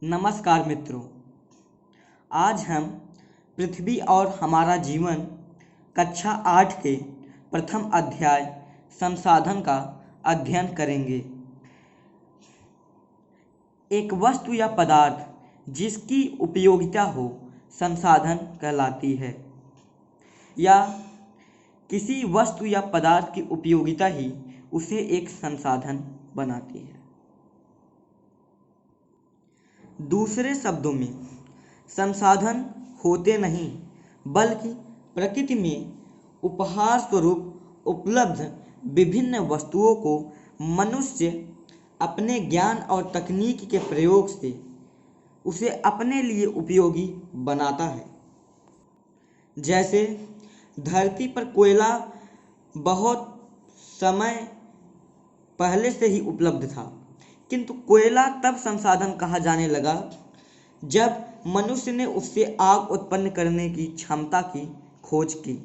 नमस्कार मित्रों। आज हम पृथ्वी और हमारा जीवन कक्षा 8 के प्रथम अध्याय संसाधन का अध्ययन करेंगे। एक वस्तु या पदार्थ जिसकी उपयोगिता हो संसाधन कहलाती है, या किसी वस्तु या पदार्थ की उपयोगिता ही उसे एक संसाधन बनाती है। दूसरे शब्दों में, संसाधन होते नहीं बल्कि प्रकृति में उपहार स्वरूप उपलब्ध विभिन्न वस्तुओं को मनुष्य अपने ज्ञान और तकनीक के प्रयोग से उसे अपने लिए उपयोगी बनाता है। जैसे धरती पर कोयला बहुत समय पहले से ही उपलब्ध था, किंतु कोयला तब संसाधन कहा जाने लगा जब मनुष्य ने उससे आग उत्पन्न करने की क्षमता की खोज की।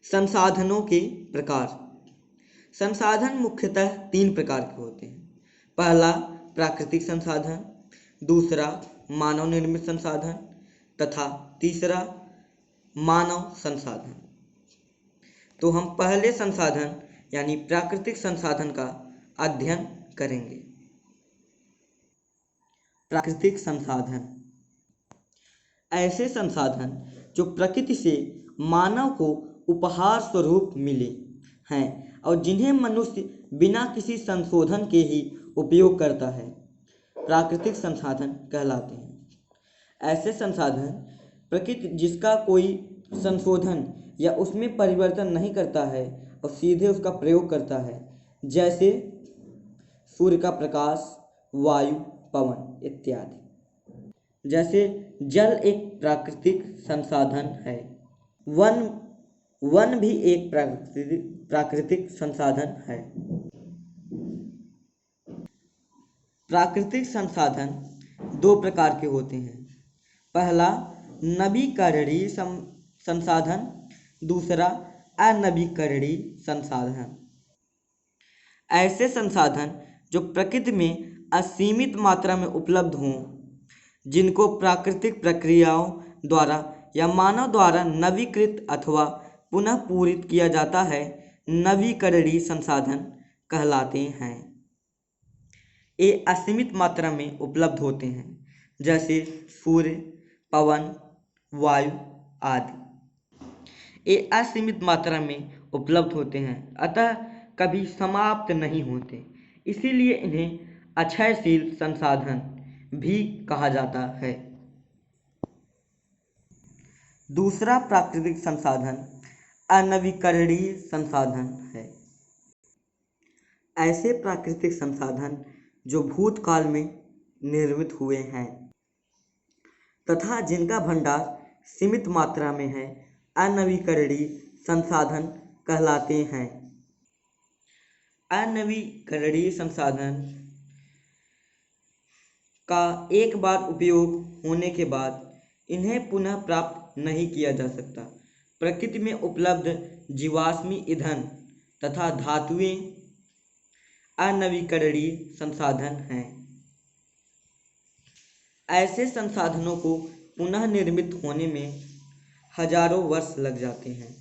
संसाधनों के प्रकार। संसाधन मुख्यतः 3 प्रकार के होते हैं। पहला प्राकृतिक संसाधन, दूसरा मानव निर्मित संसाधन तथा तीसरा मानव संसाधन। तो हम पहले संसाधन यानी प्राकृतिक संसाधन का अध्ययन करेंगे। प्राकृतिक संसाधन ऐसे संसाधन जो प्रकृति से मानव को उपहार स्वरूप मिले हैं और जिन्हें मनुष्य बिना किसी संशोधन के ही उपयोग करता है, प्राकृतिक संसाधन कहलाते हैं। ऐसे संसाधन प्रकृति जिसका कोई संशोधन या उसमें परिवर्तन नहीं करता है और सीधे उसका प्रयोग करता है, जैसे सूर्य का प्रकाश, वायु, पवन इत्यादि। जैसे जल एक प्राकृतिक संसाधन है, वन भी एक प्राकृतिक संसाधन है। प्राकृतिक संसाधन 2 प्रकार के होते हैं। पहला नवीकरणीय संसाधन, दूसरा अनवीकरणीय संसाधन। ऐसे संसाधन जो प्रकृति में असीमित मात्रा में उपलब्ध हों, जिनको प्राकृतिक प्रक्रियाओं द्वारा या मानव द्वारा नवीकृत अथवा पुनः पूरित किया जाता है, नवीकरणीय संसाधन कहलाते हैं। ये असीमित मात्रा में उपलब्ध होते हैं, जैसे सूर्य, पवन, वायु आदि। ये असीमित मात्रा में उपलब्ध होते हैं, अतः कभी समाप्त नहीं होते, इसीलिए इन्हें अक्षयशील संसाधन भी कहा जाता है। दूसरा प्राकृतिक संसाधन अनवीकरणीय संसाधन है। ऐसे प्राकृतिक संसाधन जो भूतकाल में निर्मित हुए हैं तथा जिनका भंडार सीमित मात्रा में है, अनवीकरणीय संसाधन कहलाते हैं। अनवीकरणीय संसाधन का एक बार उपयोग होने के बाद इन्हें पुनः प्राप्त नहीं किया जा सकता। प्रकृति में उपलब्ध जीवाश्मी ईंधन तथा धातुएं अनवीकरणीय संसाधन हैं। ऐसे संसाधनों को पुनः निर्मित होने में हजारों वर्ष लग जाते हैं।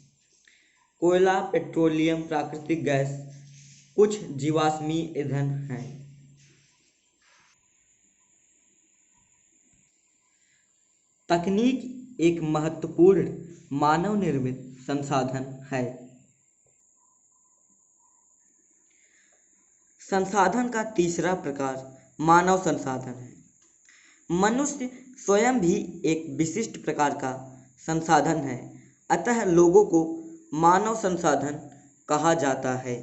कोयला, पेट्रोलियम, प्राकृतिक गैस कुछ जीवाश्मी ईंधन हैं। तकनीक एक महत्वपूर्ण मानव निर्मित संसाधन है। संसाधन का तीसरा प्रकार मानव संसाधन है। मनुष्य स्वयं भी एक विशिष्ट प्रकार का संसाधन है, अतः लोगों को मानव संसाधन कहा जाता है।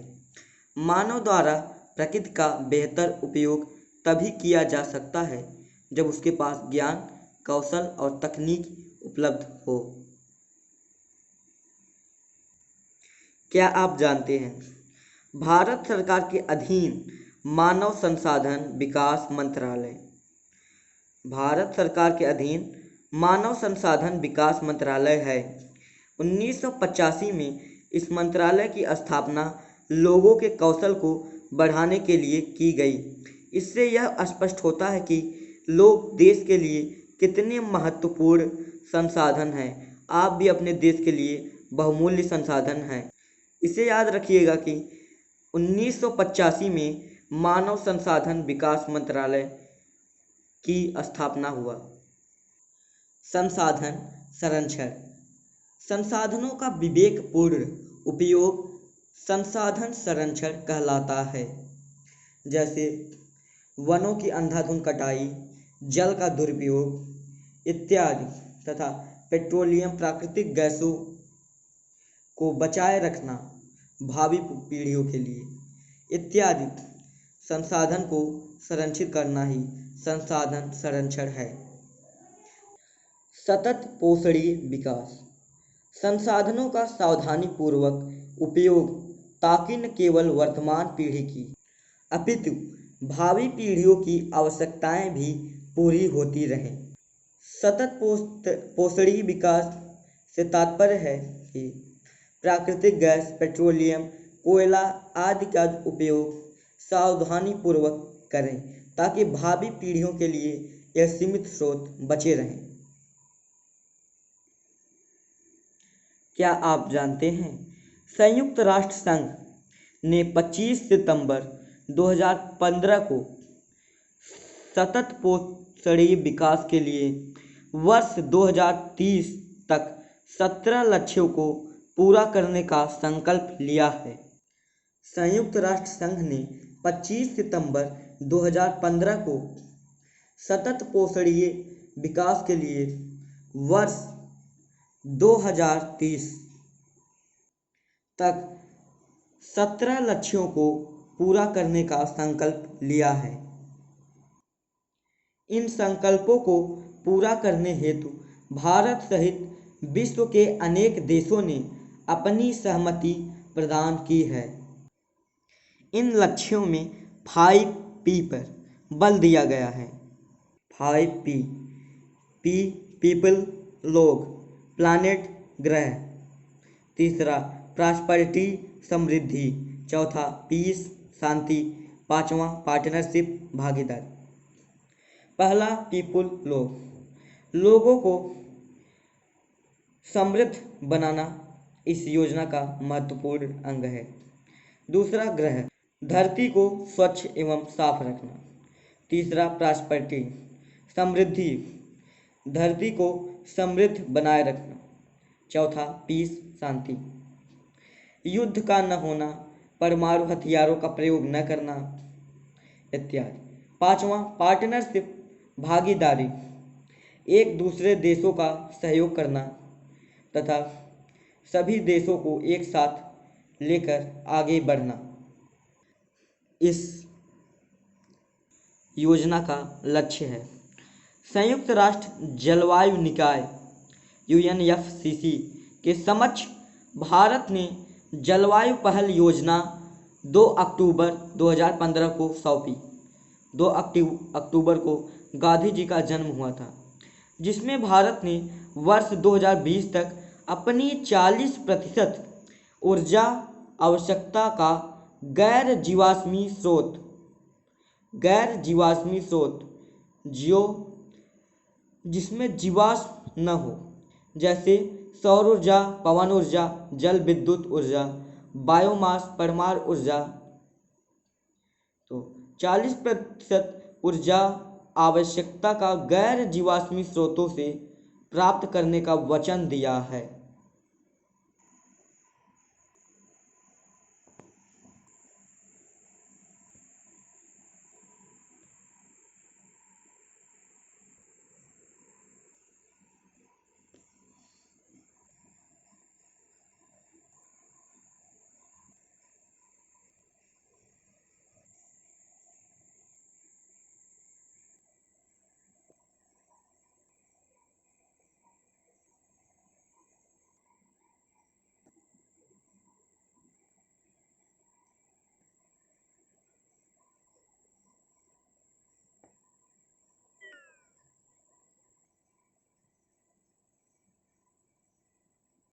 मानव द्वारा प्रकृति का बेहतर उपयोग तभी किया जा सकता है जब उसके पास ज्ञान, कौशल और तकनीक उपलब्ध हो। क्या आप जानते हैं, भारत सरकार के अधीन मानव संसाधन विकास मंत्रालय, भारत सरकार के अधीन मानव संसाधन विकास मंत्रालय है। 1985 में इस मंत्रालय की स्थापना लोगों के कौशल को बढ़ाने के लिए की गई। इससे यह स्पष्ट होता है कि लोग देश के लिए कितने महत्वपूर्ण संसाधन हैं। आप भी अपने देश के लिए बहुमूल्य संसाधन हैं। इसे याद रखिएगा कि 1985 में मानव संसाधन विकास मंत्रालय की स्थापना हुआ। संसाधन संरक्षण। संसाधनों का विवेकपूर्ण उपयोग संसाधन संरक्षण कहलाता है। जैसे वनों की अंधाधुंध कटाई, जल का दुरुपयोग इत्यादि तथा पेट्रोलियम प्राकृतिक गैसों को बचाए रखना भावी पीढ़ियों के लिए इत्यादि संसाधन को संरक्षित करना ही संसाधन संरक्षण है। सतत पोषणीय विकास। संसाधनों का सावधानीपूर्वक उपयोग ताकि न केवल वर्तमान पीढ़ी की अपितु भावी पीढ़ियों की आवश्यकताएं भी पूरी होती रहें। सतत पोषणीय विकास से तात्पर्य है कि प्राकृतिक गैस, पेट्रोलियम, कोयला आदि का उपयोग सावधानीपूर्वक करें ताकि भावी पीढ़ियों के लिए यह सीमित स्रोत बचे रहें। क्या आप जानते हैं संयुक्त राष्ट्र संघ ने 25 सितंबर 2015 को सतत पोषणीय विकास के लिए वर्ष 2030 तक 17 लक्ष्यों को पूरा करने का संकल्प लिया है। संयुक्त राष्ट्र संघ ने 25 सितंबर 2015 को सतत पोषणीय विकास के लिए वर्ष 2030 तक 17 लक्ष्यों को पूरा करने का संकल्प लिया है। इन संकल्पों को पूरा करने हेतु भारत सहित विश्व के अनेक देशों ने अपनी सहमति प्रदान की है। इन लक्ष्यों में 5P पर बल दिया गया है। 5P P पीपल लोग, प्लानेट ग्रह, तीसरा प्रॉस्पेरिटी समृद्धि, चौथा पीस शांति, पांचवा पार्टनरशिप भागीदारी। पहला पीपल लोगों को समृद्ध बनाना इस योजना का महत्वपूर्ण अंग है। दूसरा ग्रह, धरती को स्वच्छ एवं साफ रखना। तीसरा प्रॉस्पेरिटी समृद्धि, धरती को समृद्ध बनाए रखना। चौथा पीस शांति, युद्ध का न होना, परमाणु हथियारों का प्रयोग न करना इत्यादि। पांचवा पार्टनरशिप भागीदारी, एक दूसरे देशों का सहयोग करना तथा सभी देशों को एक साथ लेकर आगे बढ़ना। इस योजना का लक्ष्य है संयुक्त राष्ट्र जलवायु निकाय UNFCCC के समक्ष भारत ने जलवायु पहल योजना 2 अक्टूबर 2015 को सौंपी। 2 अक्टूबर को गांधी जी का जन्म हुआ था, जिसमें भारत ने वर्ष 2020 तक अपनी 40% ऊर्जा आवश्यकता का गैर जीवाश्मी स्रोत जिसमें जीवाश्म न हो, जैसे सौर ऊर्जा, पवन ऊर्जा, जल विद्युत ऊर्जा, बायोमास, परमाणु ऊर्जा, तो 40% ऊर्जा आवश्यकता का गैर जीवाश्मी स्रोतों से प्राप्त करने का वचन दिया है।